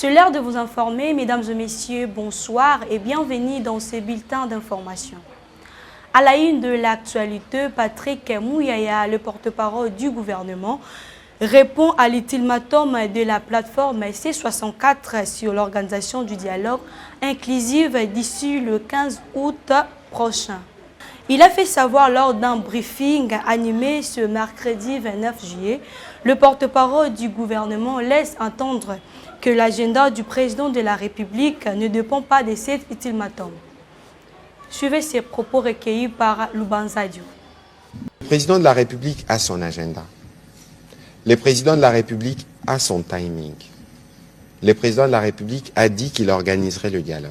C'est l'heure de vous informer, mesdames et messieurs, bonsoir et bienvenue dans ces bulletins d'information. À la une de l'actualité, Patrick Mouyaya, le porte-parole du gouvernement, répond à l'ultimatum de la plateforme C64 sur l'organisation du dialogue inclusif d'ici le 15 août prochain. Il a fait savoir lors d'un briefing animé ce mercredi 29 juillet, le porte-parole du gouvernement laisse entendre que l'agenda du président de la République ne dépend pas de cet ultimatum. Suivez ces propos recueillis par Lubanza Diou. Le président de la République a son agenda. Le président de la République a son timing. Le président de la République a dit qu'il organiserait le dialogue.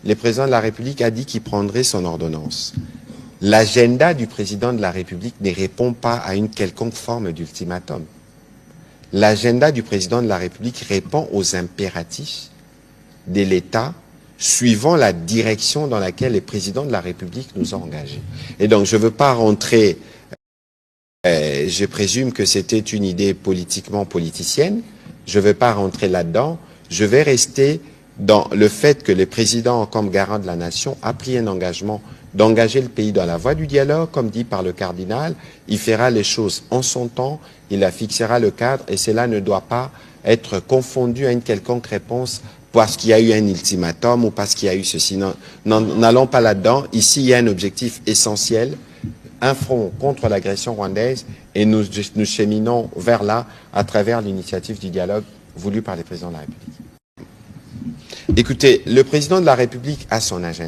Le président de la République a dit qu'il prendrait son ordonnance. L'agenda du président de la République ne répond pas à une quelconque forme d'ultimatum. L'agenda du président de la République répond aux impératifs de l'État suivant la direction dans laquelle le président de la République nous a engagés. Et donc, je ne veux pas rentrer, je présume que c'était une idée politiquement politicienne, je ne veux pas rentrer là-dedans, je vais rester dans le fait que le président, comme garant de la nation, a pris un engagement d'engager le pays dans la voie du dialogue, comme dit par le cardinal. Il fera les choses en son temps, il fixera le cadre, et cela ne doit pas être confondu à une quelconque réponse parce qu'il y a eu un ultimatum ou parce qu'il y a eu ceci. N'allons pas là-dedans. Ici, il y a un objectif essentiel, un front contre l'agression rwandaise, et nous cheminons vers là à travers l'initiative du dialogue voulue par le président de la République. Écoutez, le président de la République a son agenda.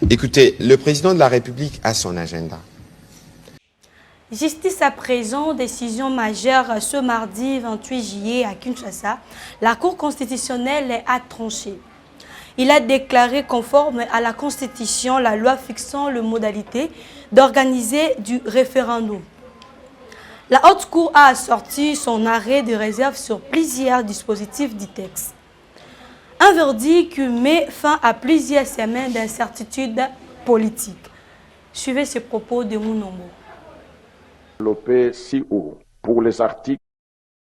Écoutez, le président de la République a son agenda. Justice à présent, décision majeure ce mardi 28 juillet à Kinshasa. La Cour constitutionnelle a tranché. Il a déclaré conforme à la Constitution la loi fixant les modalités d'organiser du référendum. La Haute Cour a assorti son arrêt de réserve sur plusieurs dispositifs du texte. Un verdict qui met fin à plusieurs semaines d'incertitude politique. Suivez ce propos de Mounombo. Pour les articles,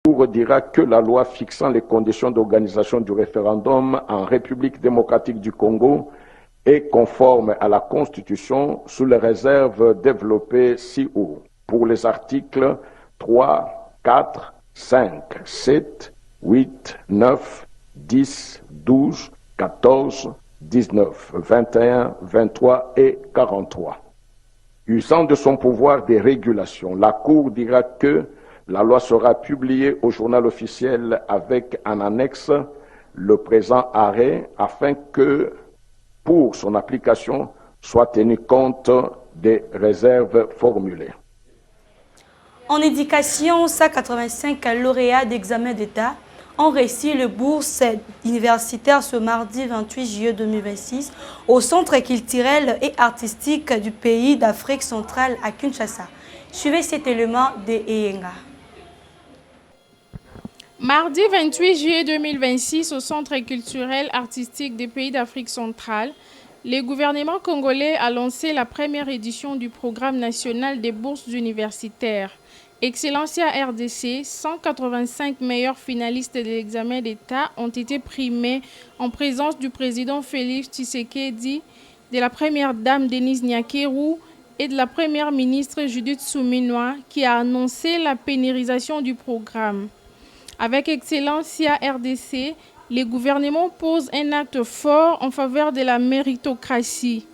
la Cour dira que la loi fixant les conditions d'organisation du référendum en République démocratique du Congo est conforme à la Constitution sous les réserves développées ci-haut. Pour les articles 3, 4, 5, 7, 8, 9, 10, 12, 14, 19, 21, 23 et 43. Usant de son pouvoir de régulation, la Cour dira que la loi sera publiée au journal officiel avec en annexe le présent arrêt afin que, pour son application, soit tenu compte des réserves formulées. En éducation, 185 lauréats d'examen d'État ont reçu le bourse universitaire ce mardi 28 juillet 2026 au Centre culturel et artistique du pays d'Afrique centrale à Kinshasa. Suivez cet élément de Eyenga. Mardi 28 juillet 2026 au Centre culturel artistique des pays d'Afrique centrale, le gouvernement congolais a lancé la première édition du programme national des bourses universitaires. Excellencia RDC, 185 meilleurs finalistes de l'examen d'État ont été primés en présence du président Félix Tshisekedi, de la première dame Denise Nyakeru et de la première ministre Judith Suminwa qui a annoncé la pérennisation du programme. Avec Excellencia RDC, le gouvernement pose un acte fort en faveur de la méritocratie.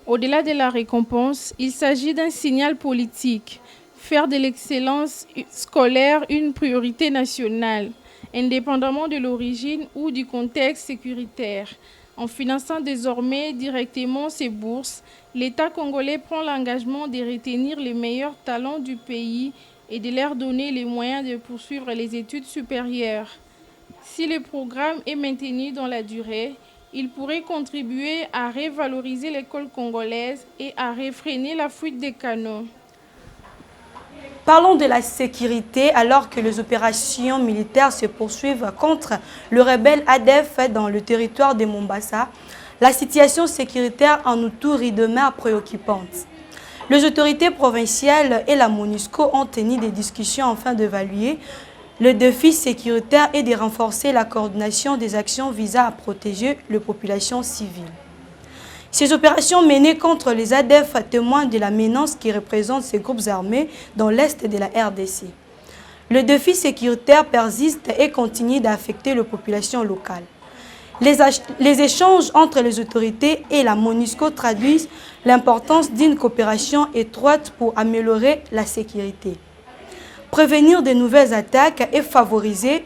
Au-delà de la récompense, il s'agit d'un signal politique. Faire de l'excellence scolaire une priorité nationale, indépendamment de l'origine ou du contexte sécuritaire. En finançant désormais directement ces bourses, l'État congolais prend l'engagement de retenir les meilleurs talents du pays et de leur donner les moyens de poursuivre les études supérieures. Si le programme est maintenu dans la durée, il pourrait contribuer à revaloriser l'école congolaise et à réfréner la fuite des canaux. Parlons de la sécurité alors que les opérations militaires se poursuivent contre le rebelle ADF dans le territoire de Mombasa. La situation sécuritaire en Outouri demeure préoccupante. Les autorités provinciales et la MONUSCO ont tenu des discussions afin d'évaluer Le défi sécuritaire est de renforcer la coordination des actions visant à protéger les populations civiles. Ces opérations menées contre les ADF témoignent de la menace qui représente ces groupes armés dans l'est de la RDC. Le défi sécuritaire persiste et continue d'affecter les populations locales. Les échanges entre les autorités et la MONUSCO traduisent l'importance d'une coopération étroite pour améliorer la sécurité, prévenir de nouvelles attaques et favoriser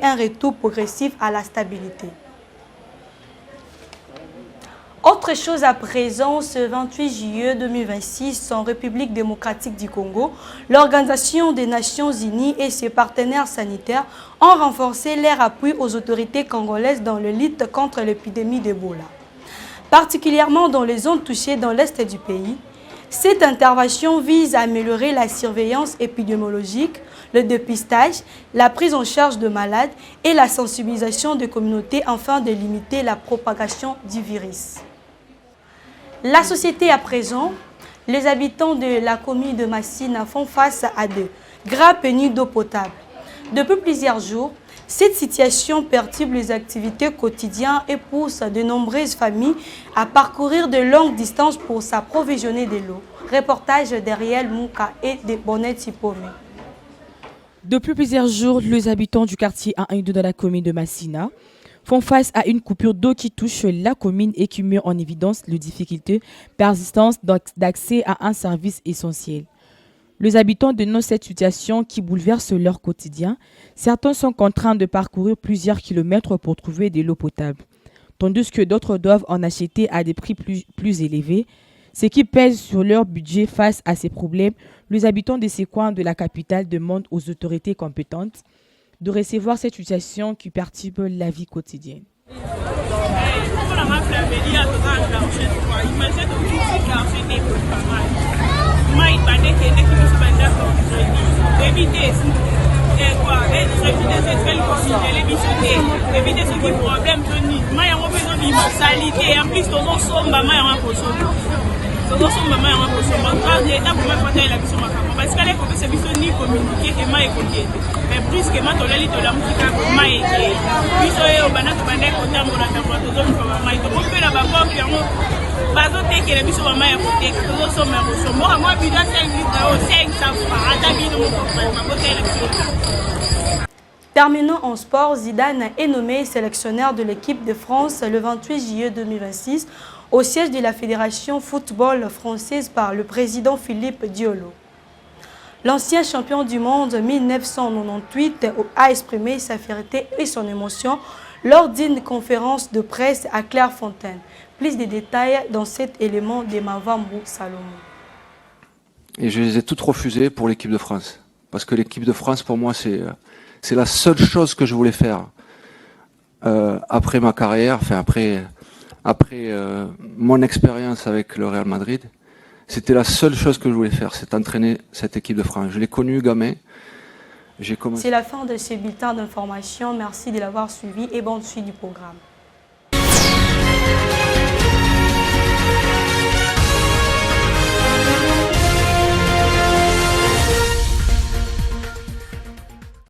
un retour progressif à la stabilité. Autre chose à présent, ce 28 juillet 2026, en République démocratique du Congo, l'Organisation des Nations Unies et ses partenaires sanitaires ont renforcé leur appui aux autorités congolaises dans la lutte contre l'épidémie d'Ebola. Particulièrement dans les zones touchées dans l'est du pays, cette intervention vise à améliorer la surveillance épidémiologique, le dépistage, la prise en charge de malades et la sensibilisation des communautés afin de limiter la propagation du virus. La société à présent, les habitants de la commune de Massina font face à de graves pénuries d'eau potable. Depuis plusieurs jours, cette situation perturbe les activités quotidiennes et pousse de nombreuses familles à parcourir de longues distances pour s'approvisionner de l'eau. Reportage d'Ariel Mouka et de Bonnet Tipome. Depuis plusieurs jours, les habitants du quartier 1 et 2 de la commune de Massina font face à une coupure d'eau qui touche la commune et qui met en évidence les difficultés persistantes d'accès à un service essentiel. Les habitants dénoncent cette situation qui bouleverse leur quotidien. Certains sont contraints de parcourir plusieurs kilomètres pour trouver de l'eau potable, tandis que d'autres doivent en acheter à des prix plus élevés, ce qui pèse sur leur budget. Face à ces problèmes, les habitants de ces coins de la capitale demandent aux autorités compétentes de recevoir cette situation qui perturbe la vie quotidienne. parce que les copains c'est ni communiquer que ma écouter mais plus que ma tolali to la musique ma eke biso yo bana to bana ko tambola tambola to zo ko ma to ko pela ba ko yango bazo teke biso ba ma écouter to zo so ma ko so moi bi da 5 litres au 5 ça va ata bi no ko ma ko tele. Terminons en sport. Zidane est nommé sélectionneur de l'équipe de France le 28 juillet 2026 au siège de la Fédération football française par le président Philippe Diolo. L'ancien champion du monde 1998 a exprimé sa fierté et son émotion lors d'une conférence de presse à Clairefontaine. Plus de détails dans cet élément de Mavambou Salomon. Et je les ai toutes refusées pour l'équipe de France. Parce que l'équipe de France, pour moi, c'est la seule chose que je voulais faire. Après ma carrière, enfin après mon expérience avec le Real Madrid, c'était la seule chose que je voulais faire, c'est entraîner cette équipe de France. Je l'ai connue gamin. C'est la fin de ce bulletin d'information. Merci de l'avoir suivi et bonne suite du programme.